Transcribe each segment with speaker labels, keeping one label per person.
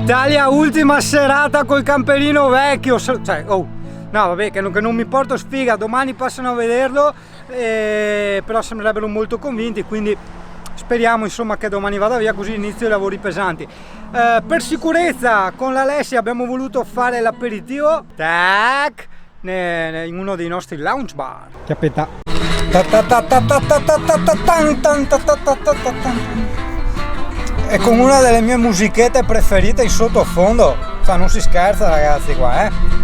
Speaker 1: Italia, ultima serata col camperino vecchio, cioè, oh, no vabbè, che non mi porto sfiga, domani passano a vederlo, però sembrerebbero molto convinti, quindi speriamo insomma che domani vada via, così inizio i lavori pesanti. Per sicurezza con l'Alessia abbiamo voluto fare l'aperitivo, tac, in uno dei nostri lounge bar. Chiappetta. E con una delle mie musichette preferite in sottofondo, cioè non si scherza ragazzi qua,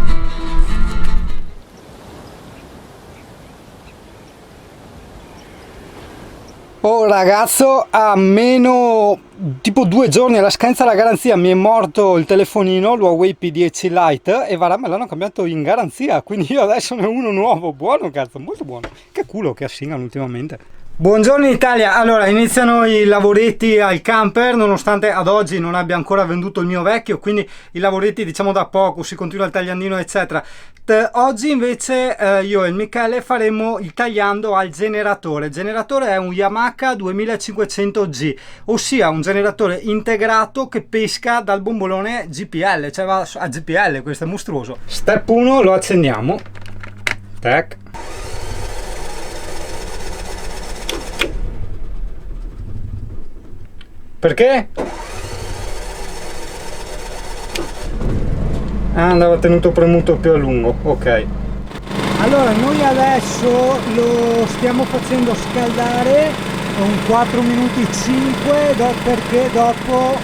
Speaker 1: Oh ragazzo, a meno tipo 2 giorni alla scadenza della garanzia mi è morto il telefonino, l'Huawei P10 Lite, e me l'hanno cambiato in garanzia, quindi io adesso ne ho uno nuovo, buono cazzo, molto buono. Che culo che assingano ultimamente. Buongiorno Italia, allora iniziano i lavoretti al camper, nonostante ad oggi non abbia ancora venduto il mio vecchio, quindi i lavoretti diciamo da poco, si continua il tagliandino eccetera. Oggi invece io e il Michele faremo il tagliando al generatore. Il generatore è un Yamaha 2500G, ossia un generatore integrato che pesca dal bombolone GPL, cioè va a GPL, questo è mostruoso. Step 1, lo accendiamo, tac. Perché? Andava tenuto premuto più a lungo, ok. Allora noi adesso lo stiamo facendo scaldare un 4 minuti 5 perché dopo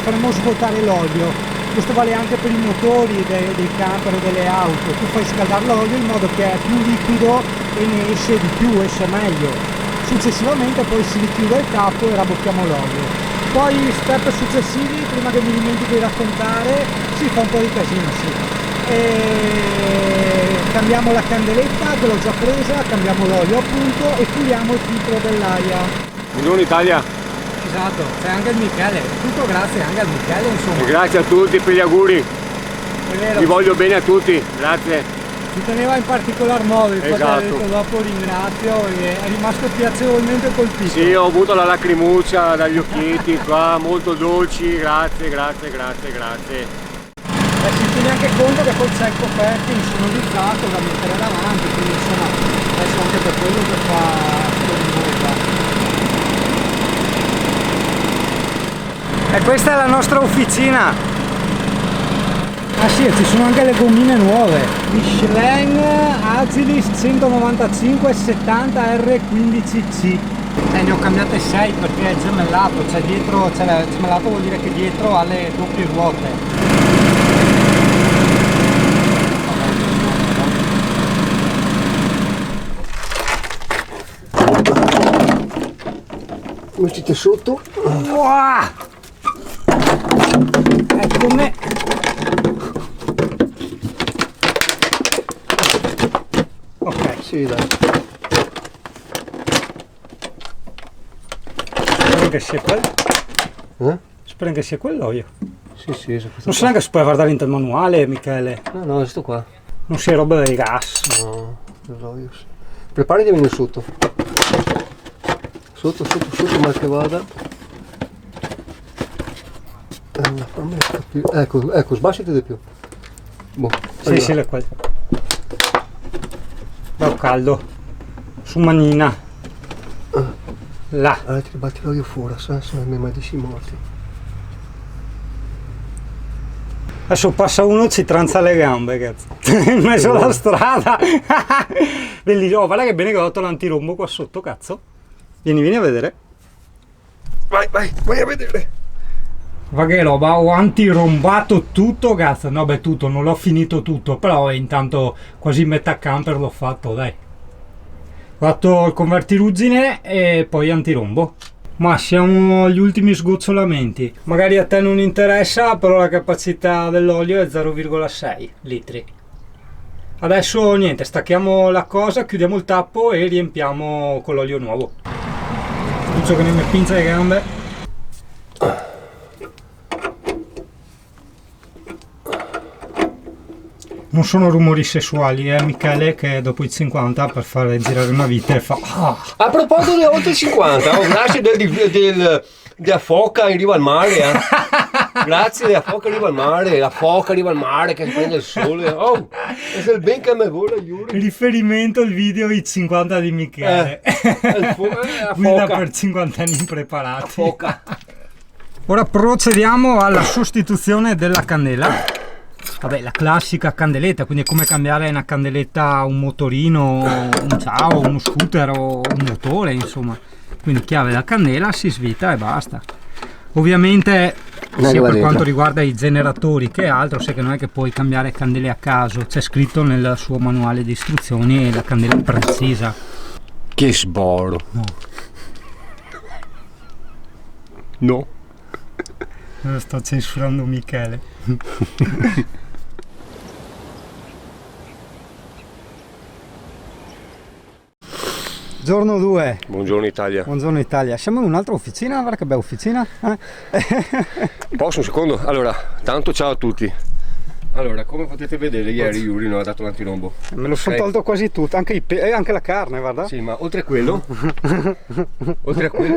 Speaker 1: faremo svuotare l'olio. Questo vale anche per i motori dei camper e delle auto. Tu fai scaldare l'olio in modo che è più liquido e ne esce di più, esce meglio. Successivamente poi si richiude il tappo e rabocchiamo l'olio. Poi step successivi, prima che mi dimentichi di raccontare, si fa un po' di casino, sì. Cambiamo la candeletta che l'ho già presa, cambiamo l'olio appunto e puliamo il filtro dell'aria.
Speaker 2: Buongiorno Italia.
Speaker 1: Esatto, c'è anche il Michele, tutto grazie anche al Michele insomma.
Speaker 2: E grazie a tutti per gli auguri.
Speaker 1: È vero.
Speaker 2: Vi voglio bene a tutti, grazie.
Speaker 1: Ci teneva in particolar modo, infatti
Speaker 2: esatto.
Speaker 1: Ha detto dopo ringrazio e è rimasto piacevolmente colpito.
Speaker 2: Sì, ho avuto la lacrimuccia dagli occhietti qua, molto dolci, grazie.
Speaker 1: Si tiene anche conto che poi c'è il coperto insonorizzato da mettere davanti, quindi insomma adesso anche per quello che fa sto. E questa è la nostra officina. Ah sì, ci sono anche le gommine nuove, Michelin Agilis 195 70 R15C. Ne ho cambiate 6 perché è gemellato, cioè dietro, gemellato vuol dire che dietro ha le doppie ruote.
Speaker 3: Mettete sotto.
Speaker 1: Wow! È come... Ok,
Speaker 3: Sì, dai.
Speaker 1: spero che sia quello. Spero che sia quello io.
Speaker 3: Sì, esatto.
Speaker 1: Non so neanche se puoi guardare il manuale, Michele.
Speaker 3: No, questo qua.
Speaker 1: Non sia roba dei gas.
Speaker 3: No, l'olio. Preparati a venire sotto. Sotto, mal che vada. Ecco, sbassati di più. Boh,
Speaker 1: Sì, è quello. Bello caldo. Su manina. Là.
Speaker 3: Ti batti l'olio fuori, se non mi mai dissi morti.
Speaker 1: Adesso passa uno, ci tranza le gambe, cazzo. In mezzo alla strada. Bellissimo. Oh, guarda che bene che ho dato l'antirombo qua sotto, cazzo. Vieni a vedere.
Speaker 3: Vai a vedere.
Speaker 1: Ma che roba, ho antirombato tutto, cazzo. No, beh, tutto, non l'ho finito tutto, però intanto quasi metà camper l'ho fatto, dai. Ho fatto il convertiruggine e poi antirombo. Ma siamo agli ultimi sgocciolamenti. Magari a te non interessa, però la capacità dell'olio è 0,6 litri. Adesso niente, stacchiamo la cosa, chiudiamo il tappo e riempiamo con l'olio nuovo. Lucio che non mi pinza le gambe. Non sono rumori sessuali, Michele, che dopo i 50 per fare girare una vite fa... Ah.
Speaker 3: A proposito di oltre 50, grazie della foca in riva al mare. Grazie, la foca arriva al mare, la foca arriva al mare che prende il sole. Oh, è il ben che me vola, Yuri.
Speaker 1: Riferimento al video i 50 di Michele.
Speaker 3: La
Speaker 1: Guida
Speaker 3: foca.
Speaker 1: per 50 anni impreparati.
Speaker 3: Foca.
Speaker 1: Ora procediamo alla sostituzione della candela. Vabbè, la classica candeletta, quindi è come cambiare una candeletta a un motorino, un ciao, uno scooter o un motore, insomma. Quindi chiave la candela, si svita e basta. Ovviamente sia per quanto riguarda i generatori che altro, sai che non è che puoi cambiare candele a caso, c'è scritto nel suo manuale di istruzioni la candela precisa.
Speaker 3: Che sboro. No.
Speaker 1: Sto censurando Michele. Giorno 2.
Speaker 3: Buongiorno Italia.
Speaker 1: Buongiorno Italia. Siamo in un'altra officina, guarda che bella officina.
Speaker 3: Posso un secondo? Allora, tanto ciao a tutti. Allora, come potete vedere, ieri Yuri non ha dato l'antirombo.
Speaker 1: Me lo sono
Speaker 3: Ok.
Speaker 1: tolto quasi tutto, anche, anche la carne, guarda.
Speaker 3: Sì, ma oltre a quello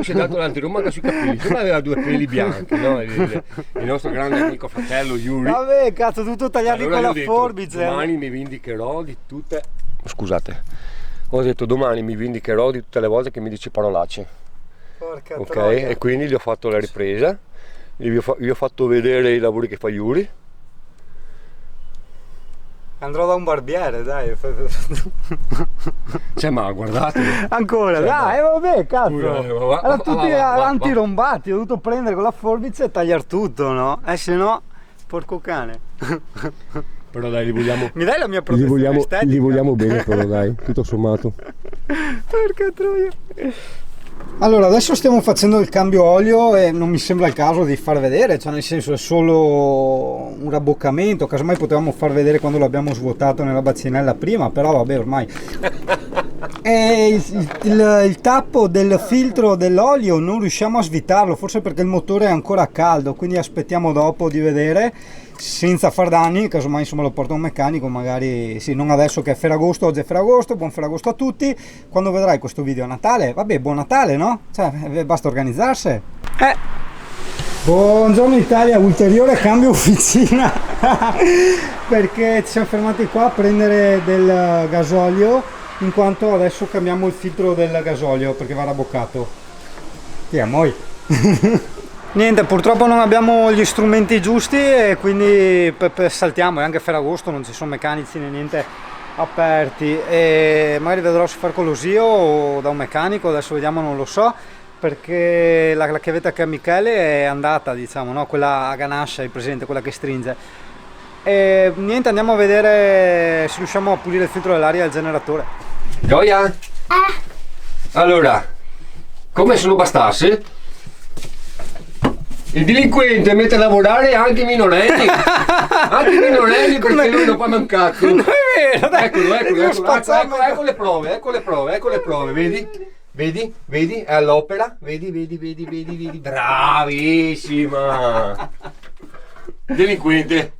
Speaker 3: si è dato l'antirombo anche sui capelli. Sembra aveva due peli bianchi, no? Il nostro grande amico fratello Yuri.
Speaker 1: Vabbè, cazzo, ho dovuto tagliarli
Speaker 3: Allora
Speaker 1: con
Speaker 3: gli
Speaker 1: la
Speaker 3: ho detto,
Speaker 1: forbice.
Speaker 3: domani mi vendicherò di tutte. Scusate, ho detto domani mi vendicherò di tutte le volte che mi dici parolacce.
Speaker 1: Porca
Speaker 3: Ok,
Speaker 1: troia.
Speaker 3: e quindi gli ho fatto la ripresa, gli ho fatto vedere i lavori che fa Yuri.
Speaker 1: Andrò da un barbiere, dai.
Speaker 3: Cioè, ma guardate.
Speaker 1: Ancora, dai, vabbè, cazzo.
Speaker 3: Va,
Speaker 1: Erano tutti
Speaker 3: va.
Speaker 1: antirombati, ho dovuto prendere con la forbice e tagliare tutto, no? Se no, porco cane.
Speaker 3: Però dai, li vogliamo.
Speaker 1: Mi dai la mia protezione estetica?
Speaker 3: bene, però dai, tutto sommato.
Speaker 1: Porca troia. Allora, adesso stiamo facendo il cambio olio e non mi sembra il caso di far vedere, cioè nel senso è solo un rabboccamento, casomai potevamo far vedere quando l'abbiamo svuotato nella bacinella prima, però vabbè ormai. E il tappo del filtro dell'olio non riusciamo a svitarlo, forse perché il motore è ancora caldo, quindi aspettiamo dopo di vedere senza far danni, casomai insomma lo porto a un meccanico, magari sì, non adesso che è Ferragosto, oggi è Ferragosto, buon Ferragosto a tutti. Quando vedrai questo video a Natale, vabbè, buon Natale, no? Cioè, basta organizzarsi. Buongiorno Italia, ulteriore cambio officina perché ci siamo fermati qua a prendere del gasolio, in quanto adesso cambiamo il filtro del gasolio perché va rabboccato. Chi è moi? Niente, purtroppo non abbiamo gli strumenti giusti e quindi saltiamo, e anche Ferragosto non ci sono meccanici né niente aperti, e magari vedrò se far con lo zio o da un meccanico, adesso vediamo, non lo so, perché la chiavetta che ha Michele è andata, diciamo, no? Quella a ganascia, è presente, quella che stringe. E niente, andiamo a vedere se riusciamo a pulire il filtro dell'aria del generatore.
Speaker 3: Gioia? Allora, come se non bastasse, il delinquente mette a lavorare anche i minorenni. Anche i minorenni, perché lui non fa un cazzo.
Speaker 1: Non è vero, dai.
Speaker 3: Ecco le prove, vedi, è all'opera, vedi, bravissima. Delinquente.